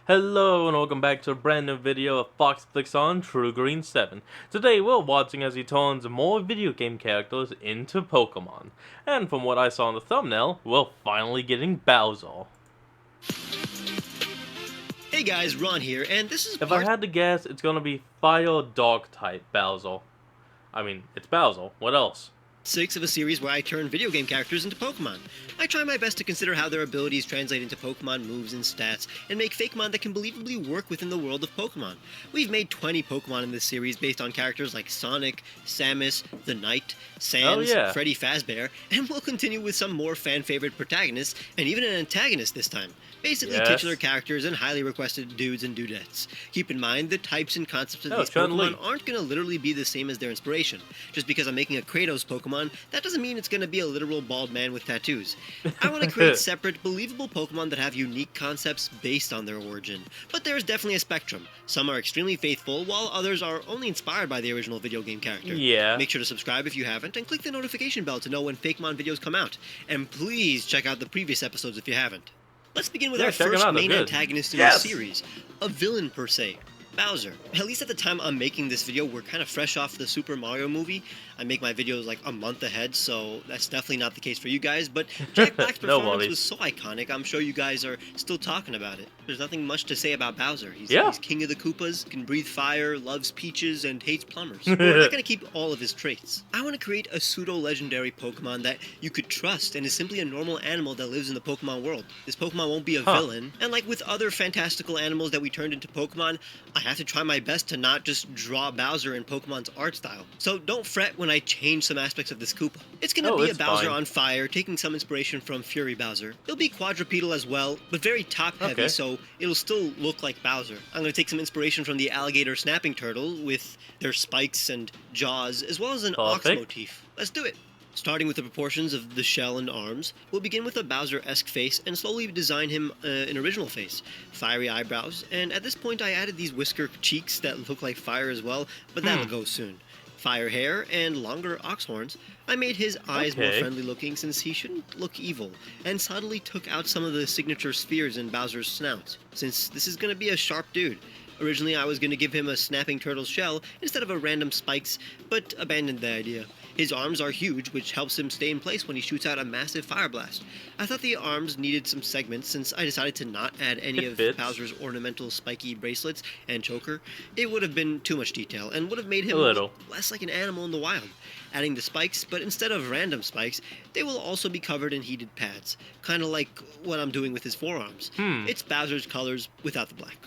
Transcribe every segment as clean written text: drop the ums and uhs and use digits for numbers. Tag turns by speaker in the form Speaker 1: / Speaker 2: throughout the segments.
Speaker 1: Hello and welcome back to a brand new video of Fox Clicks on True Green 7. Today we're watching as he turns more video game characters into Pokemon. And from what I saw in the thumbnail, we're finally getting Bowser.
Speaker 2: Hey guys, Ron here, and this is
Speaker 1: If I had to guess, it's gonna be Fire Dog type Bowser. I mean, it's Bowser, what else?
Speaker 2: 6 of a series where I turn video game characters into Pokemon. I try my best to consider how their abilities translate into Pokemon moves and stats, and make Fakemon that can believably work within the world of Pokemon. We've made 20 Pokemon in this series based on characters like Sonic, Samus, the Knight, Sans, Freddy Fazbear, and we'll continue with some more fan-favorite protagonists, and even an antagonist this time. Basically titular characters and highly requested dudes and dudettes. Keep in mind, the types and concepts of these Pokemon aren't going to literally be the same as their inspiration. Just because I'm making a Kratos Pokemon, that doesn't mean it's going to be a literal bald man with tattoos. I want to create separate, believable Pokemon that have unique concepts based on their origin. But there's definitely a spectrum. Some are extremely faithful, while others are only inspired by the original video game character. Make sure to subscribe if you haven't, and click the notification bell to know when Fakemon videos come out. And please check out the previous episodes if you haven't. Let's begin with our first main antagonist in the series, a villain per se, Bowser. At least at the time I'm making this video, we're kind of fresh off the Super Mario movie. I make my videos like a month ahead, so that's definitely not the case for you guys, but Jack Black's performance was so iconic, I'm sure you guys are still talking about it. There's nothing much to say about Bowser. He's king of the Koopas, can breathe fire, loves peaches, and hates plumbers. We're not going to keep all of his traits. I want to create a pseudo-legendary Pokemon that you could trust and is simply a normal animal that lives in the Pokemon world. This Pokemon won't be a villain, and like with other fantastical animals that we turned into Pokemon, I have to try my best to not just draw Bowser in Pokemon's art style. So don't fret when I change some aspects of this Koopa. It's gonna be a Bowser on fire, taking some inspiration from Fury Bowser. It'll be quadrupedal as well, but very top-heavy, so it'll still look like Bowser. I'm gonna take some inspiration from the alligator snapping turtle with their spikes and jaws, as well as an ox motif. Let's do it! Starting with the proportions of the shell and arms, we'll begin with a Bowser-esque face and slowly design him an original face. Fiery eyebrows, and at this point I added these whisker cheeks that look like fire as well, but that'll go soon. Fire hair and longer ox horns. I made his eyes more friendly looking since he shouldn't look evil, and subtly took out some of the signature spheres in Bowser's snout, since this is going to be a sharp dude. Originally I was going to give him a snapping turtle shell instead of a random spikes, but abandoned the idea. His arms are huge, which helps him stay in place when he shoots out a massive fire blast. I thought the arms needed some segments since I decided to not add any of Bowser's ornamental spiky bracelets and choker. It would have been too much detail and would have made him look less like an animal in the wild. Adding the spikes, but instead of random spikes, they will also be covered in heated pads, kind of like what I'm doing with his forearms. It's Bowser's colors without the black.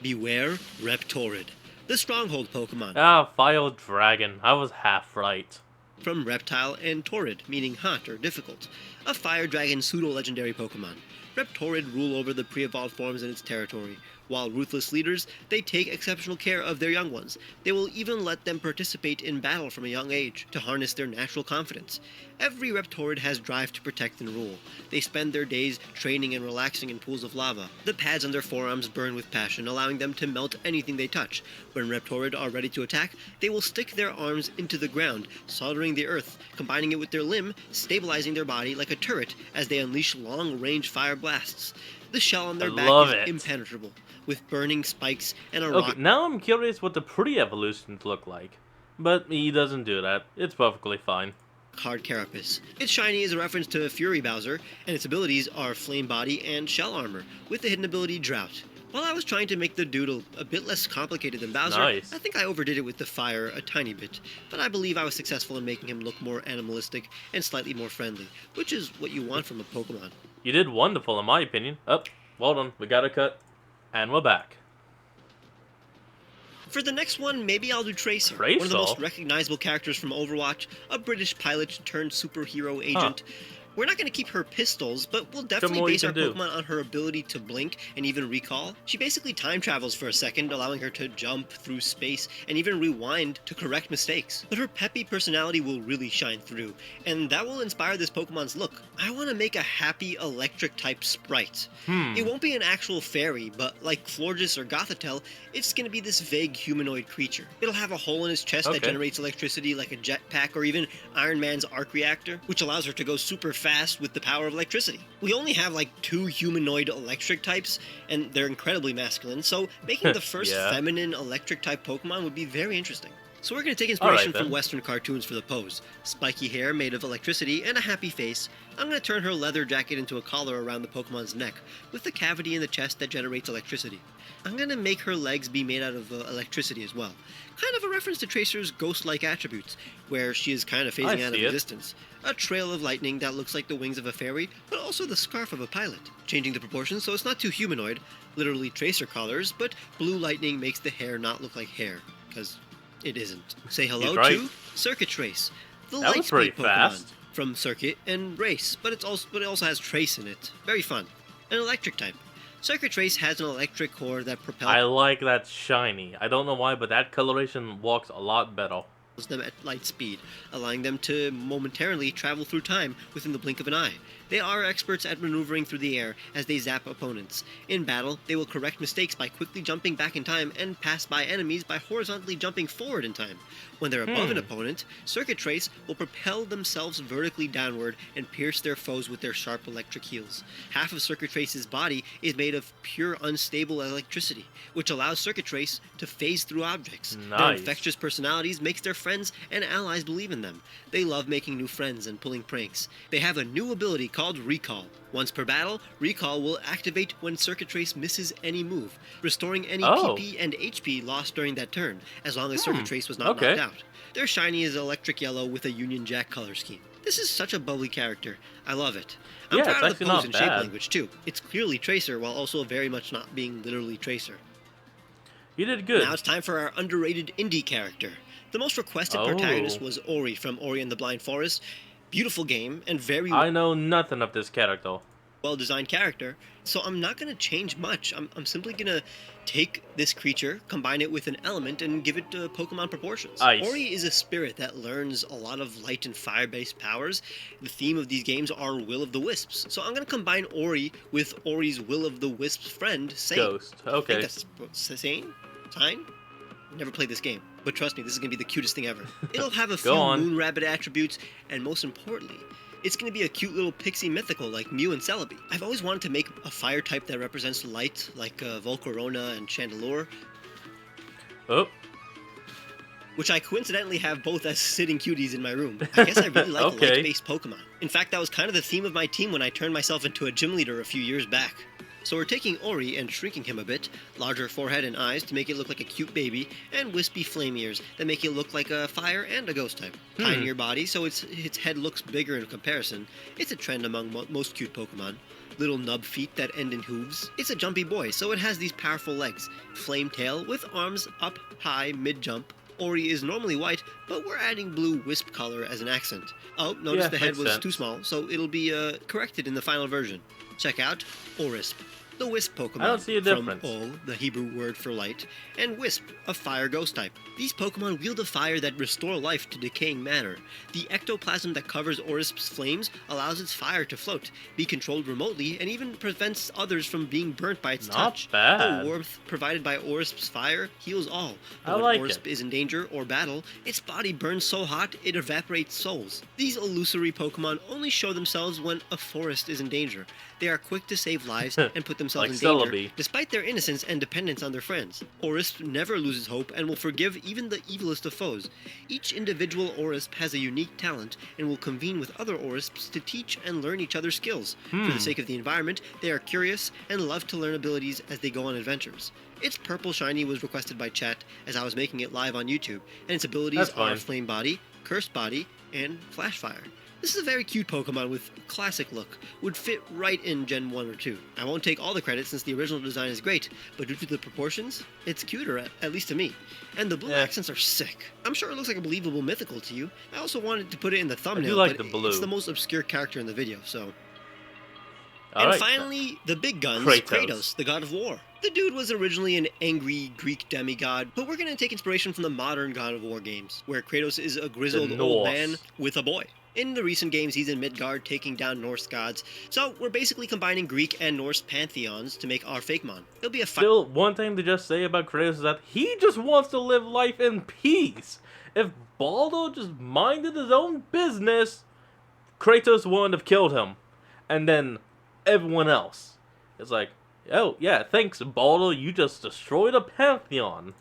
Speaker 2: Beware Reptorid, the stronghold Pokemon.
Speaker 1: Fire Dragon. I was half right.
Speaker 2: From reptile and torrid, meaning hot or difficult. A fire dragon pseudo-legendary Pokemon. Reptorid rule over the pre-evolved forms in its territory. While ruthless leaders, they take exceptional care of their young ones. They will even let them participate in battle from a young age, to harness their natural confidence. Every Reptorid has drive to protect and rule. They spend their days training and relaxing in pools of lava. The pads on their forearms burn with passion, allowing them to melt anything they touch. When Reptorid are ready to attack, they will stick their arms into the ground, soldering the earth, combining it with their limb, stabilizing their body like a turret as they unleash long-range fire blasts. The shell on their back is impenetrable, with burning spikes and a rock.
Speaker 1: Now I'm curious what the pre-evolutions look like. But he doesn't do that. It's perfectly fine.
Speaker 2: Hard Carapace. Its shiny is a reference to Fury Bowser, and its abilities are Flame Body and Shell Armor, with the hidden ability Drought. While I was trying to make the doodle a bit less complicated than Bowser, I think I overdid it with the fire a tiny bit, but I believe I was successful in making him look more animalistic and slightly more friendly, which is what you want from a Pokemon.
Speaker 1: You did wonderful in my opinion. Hold on, we got a cut. And we're back.
Speaker 2: For the next one, maybe I'll do Tracer. One of the most recognizable characters from Overwatch, a British pilot turned superhero agent. We're not going to keep her pistols, but we'll definitely base our Pokemon on her ability to blink and even recall. She basically time travels for a second, allowing her to jump through space and even rewind to correct mistakes. But her peppy personality will really shine through, and that will inspire this Pokemon's look. I want to make a happy electric-type sprite. It won't be an actual fairy, but like Florges or Gothitelle, it's going to be this vague humanoid creature. It'll have a hole in its chest that generates electricity like a jetpack or even Iron Man's arc reactor, which allows her to go super fast with the power of electricity. We only have like 2 humanoid electric types, and they're incredibly masculine, so making the first
Speaker 1: Yeah.
Speaker 2: feminine electric type Pokemon would be very interesting. So we're going to take
Speaker 1: Alright,
Speaker 2: inspiration from
Speaker 1: then.
Speaker 2: Western cartoons for the pose. Spiky hair made of electricity and a happy face. I'm going to turn her leather jacket into a collar around the Pokemon's neck, with the cavity in the chest that generates electricity. I'm going to make her legs be made out of electricity as well. Kind of a reference to Tracer's ghost-like attributes, where she is kind of
Speaker 1: I
Speaker 2: phasing out of
Speaker 1: see it.
Speaker 2: existence. A trail of lightning that looks like the wings of a fairy, but also the scarf of a pilot. Changing the proportions so it's not too humanoid, literally Tracer colors, but blue lightning makes the hair not look like hair, because it isn't. Say hello
Speaker 1: He's right.
Speaker 2: to Circuit Trace, the
Speaker 1: That was
Speaker 2: Lightspeed
Speaker 1: pretty
Speaker 2: Pokemon
Speaker 1: fast.
Speaker 2: from Circuit and Race, but it also has Trace in it. Very fun. An electric type. Circuit Trace has an electric core that propels
Speaker 1: I like that shiny. I don't know why, but that coloration walks a lot better.
Speaker 2: them at light speed, allowing them to momentarily travel through time within the blink of an eye. They are experts at maneuvering through the air as they zap opponents. In battle, they will correct mistakes by quickly jumping back in time and pass by enemies by horizontally jumping forward in time. When they're above an opponent, Circuit Trace will propel themselves vertically downward and pierce their foes with their sharp electric heels. Half of Circuit Trace's body is made of pure unstable electricity, which allows Circuit Trace to phase through objects. Their
Speaker 1: Nice.
Speaker 2: infectious personalities makes their friends and allies believe in them. They love making new friends and pulling pranks. They have a new ability called Recall. Once per battle, Recall will activate when Circuit Trace misses any move, restoring any
Speaker 1: Oh.
Speaker 2: PP and HP lost during that turn, as long as Circuit Trace was not
Speaker 1: okay.
Speaker 2: knocked out. Their shiny is electric yellow with a Union Jack color scheme. This is such a bubbly character. I love it. I'm
Speaker 1: Yeah, it's
Speaker 2: proud of the
Speaker 1: actually
Speaker 2: pose
Speaker 1: not
Speaker 2: and shape
Speaker 1: bad.
Speaker 2: language too. It's clearly Tracer while also very much not being literally Tracer.
Speaker 1: You did good.
Speaker 2: Now it's time for our underrated indie character. The most requested
Speaker 1: Oh.
Speaker 2: protagonist was Ori from Ori and the Blind Forest. Beautiful game and very
Speaker 1: I know nothing of this character.
Speaker 2: well-designed character, so I'm not going to change much. I'm simply going to take this creature, combine it with an element, and give it Pokemon proportions.
Speaker 1: Ice.
Speaker 2: Ori is a spirit that learns a lot of light and fire-based powers. The theme of these games are Will of the Wisps, so I'm going to combine Ori with Ori's Will of the Wisps friend, Sane.
Speaker 1: Ghost.
Speaker 2: I think
Speaker 1: Okay.
Speaker 2: that's Sane? Sine? Never played this game, but trust me, this is going to be the cutest thing ever. It'll have a few
Speaker 1: on.
Speaker 2: Moon Rabbit attributes, and most importantly, it's going to be a cute little pixie mythical like Mew and Celebi. I've always wanted to make a fire type that represents light, like Volcarona and Chandelure,
Speaker 1: Oh.
Speaker 2: which I coincidentally have both as sitting cuties in my room. I guess I really like
Speaker 1: Okay.
Speaker 2: light-based Pokemon. In fact, that was kind of the theme of my team when I turned myself into a gym leader a few years back. So we're taking Ori and shrinking him a bit, larger forehead and eyes to make it look like a cute baby, and wispy flame ears that make it look like a fire and a ghost type. Tinier body, so its head looks bigger in comparison. It's a trend among most cute Pokemon. Little nub feet that end in hooves. It's a jumpy boy, so it has these powerful legs. Flame tail with arms up high mid-jump. Ori is normally white, but we're adding blue wisp color as an accent. Oh, notice
Speaker 1: Yeah,
Speaker 2: the head
Speaker 1: makes
Speaker 2: was
Speaker 1: sense.
Speaker 2: too small, so it'll be corrected in the final version. Check out Orisp, the wisp Pokemon.
Speaker 1: I don't see a difference.
Speaker 2: From O, the Hebrew word for light, and Wisp, a fire ghost type. These Pokemon wield a fire that restore life to decaying matter. The ectoplasm that covers Orisp's flames allows its fire to float, be controlled remotely, and even prevents others from being burnt by its
Speaker 1: Not
Speaker 2: touch.
Speaker 1: bad.
Speaker 2: The warmth provided by Orisp's fire heals all. But
Speaker 1: I
Speaker 2: when
Speaker 1: like
Speaker 2: Orisp
Speaker 1: it.
Speaker 2: is in danger or battle, its body burns so hot it evaporates souls. These illusory Pokemon only show themselves when a forest is in danger. They are quick to save lives and put themselves
Speaker 1: Like
Speaker 2: in danger,
Speaker 1: Celebi.
Speaker 2: despite their innocence and dependence on their friends. Orisp never loses hope and will forgive even the evilest of foes. Each individual Orisp has a unique talent and will convene with other Orisps to teach and learn each other's skills. For the sake of the environment, they are curious and love to learn abilities as they go on adventures. Its purple shiny was requested by chat as I was making it live on YouTube, and its abilities
Speaker 1: That's
Speaker 2: are
Speaker 1: fine.
Speaker 2: Flame Body, Cursed Body, and Flash Fire. This is a very cute Pokemon with classic look. Would fit right in Gen 1 or 2. I won't take all the credit since the original design is great, but due to the proportions, it's cuter, at least to me. And the blue
Speaker 1: Yeah.
Speaker 2: accents are sick. I'm sure it looks like a believable mythical to you. I also wanted to put it in the thumbnail,
Speaker 1: like
Speaker 2: but
Speaker 1: the blue.
Speaker 2: it's the most obscure character in the video, so...
Speaker 1: All
Speaker 2: And
Speaker 1: right.
Speaker 2: finally, the big guns,
Speaker 1: Kratos.
Speaker 2: Kratos, the god of war. The dude was originally an angry Greek demigod, but we're gonna take inspiration from the modern God of War games, where Kratos is a grizzled old
Speaker 1: Norse.
Speaker 2: man with a boy. In the recent games, he's in Midgard taking down Norse gods, so we're basically combining Greek and Norse pantheons to make our Fakemon. It'll be a fight.
Speaker 1: Still, one thing to just say about Kratos is that he just wants to live life in peace. If Baldo just minded his own business, Kratos wouldn't have killed him. And then everyone else is like, oh, yeah, thanks, Baldur, you just destroyed a pantheon.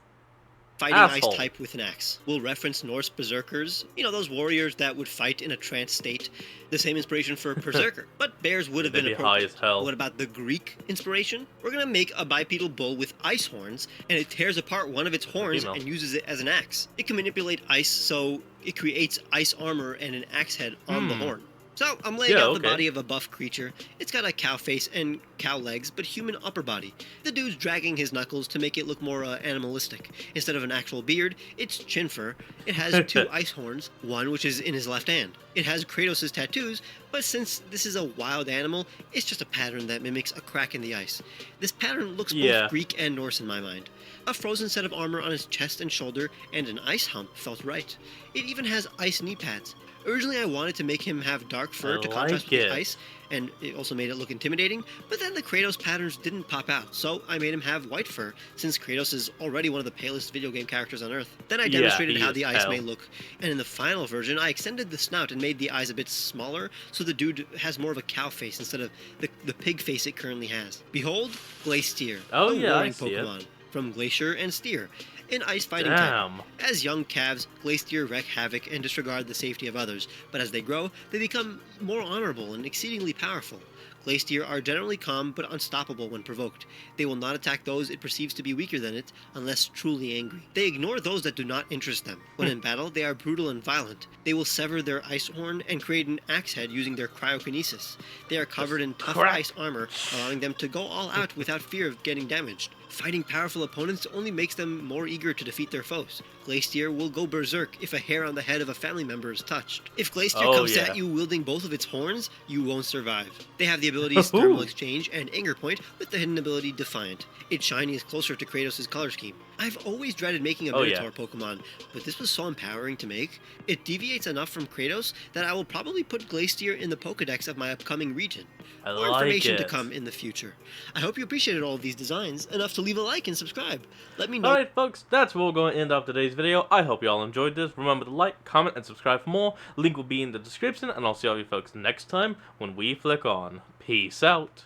Speaker 2: Fighting
Speaker 1: Asshole.
Speaker 2: ice type with an axe. We'll reference Norse berserkers, those warriors that would fight in a trance state. The same inspiration for berserker, but bears would have been
Speaker 1: They'd be high
Speaker 2: appropriate.
Speaker 1: as hell.
Speaker 2: What about the Greek inspiration? We're gonna make a bipedal bull with ice horns, and it tears apart one of its horns
Speaker 1: Female.
Speaker 2: and uses it as an axe. It can manipulate ice, so it creates ice armor and an axe head on the horn. So, I'm laying out the body of a buff creature. It's got a cow face and cow legs, but human upper body. The dude's dragging his knuckles to make it look more animalistic. Instead of an actual beard, it's chin fur. It has 2 ice horns, one which is in his left hand. It has Kratos' tattoos, but since this is a wild animal, it's just a pattern that mimics a crack in the ice. This pattern looks both Greek and Norse in my mind. A frozen set of armor on his chest and shoulder, and an ice hump felt right. It even has ice knee pads. Originally, I wanted to make him have dark fur to contrast with the ice, and it also made it look intimidating, but then the Kratos patterns didn't pop out, so I made him have white fur, since Kratos is already one of the palest video game characters on Earth. Then I demonstrated how the ice may look, and in the final version, I extended the snout and made the eyes a bit smaller, so the dude has more of a cow face instead of the pig face it currently has. Behold, Glacier, a warring Pokemon, from Glacier and Steer. An ice fighting type. As young calves, Glacier wreak havoc and disregard the safety of others, but as they grow, they become more honorable and exceedingly powerful. Glacier are generally calm but unstoppable when provoked. They will not attack those it perceives to be weaker than it unless truly angry. They ignore those that do not interest them. When in battle, they are brutal and violent. They will sever their ice horn and create an axe head using their cryokinesis. They are covered in tough ice armor, allowing them to go all out without fear of getting damaged. Fighting powerful opponents only makes them more eager to defeat their foes. Glacier will go berserk if a hair on the head of a family member is touched. If Glacier comes at you wielding both of its horns, you won't survive. They have the abilities Thermal Exchange and Anger Point, with the hidden ability Defiant. Its shiny is closer to Kratos' color scheme. I've always dreaded making a Minotaur Pokemon, but this was so empowering to make. It deviates enough from Kratos that I will probably put Glacier in the Pokedex of my upcoming region. More information to come in the future. I hope you appreciated all of these designs enough to leave a like and subscribe. Let me know.
Speaker 1: Alright folks, that's where we're going to end off today's video. I hope you all enjoyed this. Remember to like, comment, and subscribe for more. Link will be in the description, and I'll see all you folks next time when we flick on. Peace out.